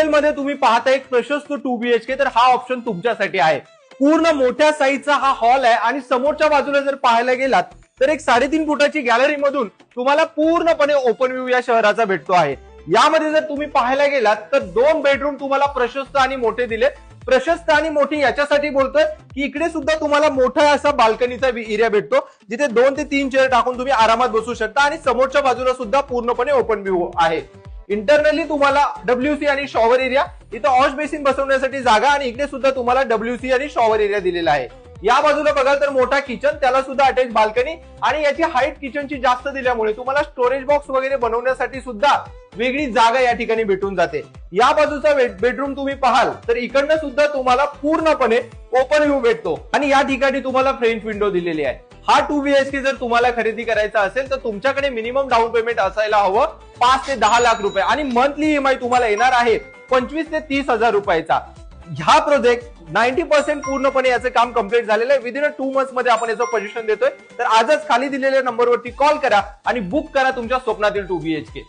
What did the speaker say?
Thumbnail मध्ये तुम्ही पाहता एक प्रशस्त 2BHK, तर हा ऑप्शन तुमच्यासाठी आहे। पूर्ण मोठ्या साईजचा हा हॉल आहे आणि समोरच्या बाजूला जर पाहायला गेलात तर एक 3.5 फुटाची गॅलरी मधून तुम्हाला पूर्णपणे ओपन व्ह्यू या शहराचा भेटतो आहे। यामध्ये जर तुम्ही पाहायला गेलात तर 2 बेडरूम तुम्हाला प्रशस्त आणि मोठे दिले। प्रशस्त आणि मोठी याच्यासाठी बोलतोय की इकडे सुद्धा तुम्हाला मोठा असा बाल्कनीचा एरिया भेटतो, जिथे 2 ते 3 चेअर टाकून तुम्ही आरामात बसू शकता आणि समोरच्या बाजूला सुद्धा पूर्णपणे ओपन व्ह्यू आहे। इंटरनली तुम्हाला WC आणि शॉवर एरिया, इथं वॉश बेसिन बसवण्यासाठी जागा आणि इकडे सुद्धा तुम्हाला WC आणि शॉवर एरिया दिलेला आहे। या बाजूला बघाल तर मोठा किचन, त्याला सुद्धा अटॅच बाल्कनी आणि याची हाईट किचनची जास्त दिल्यामुळे तुम्हाला स्टोरेज बॉक्स वगैरे बनवण्यासाठी सुद्धा वेगळी जागा या ठिकाणी भेटून जाते। या बाजूचा बेडरूम तुम्ही पाहाल तर इकडनं सुद्धा तुम्हाला पूर्णपणे ओपन व्ह्यू भेटतो आणि या ठिकाणी तुम्हाला फ्रेंच विंडो दिलेली आहे। हा 2BHK जर तुम्हाला खरेदी करायचा असेल तर तुमच्याकडे मिनिमम डाऊन पेमेंट असायला हवं 5 ते 10 लाख रुपये आणि मंथली EMI तुम्हाला येणार आहे 25 ते 30 हजार रुपयाचा। हा प्रोजेक्ट 90% पूर्णपणे याचं काम कंप्लीट झालेलं आहे। विदिन 2 मंथ्स मध्ये आपण याचं पोझिशन देतोय। तर आजच खाली दिलेल्या नंबरवरती कॉल करा आणि बुक करा तुमच्या स्वप्नातील 2BHK।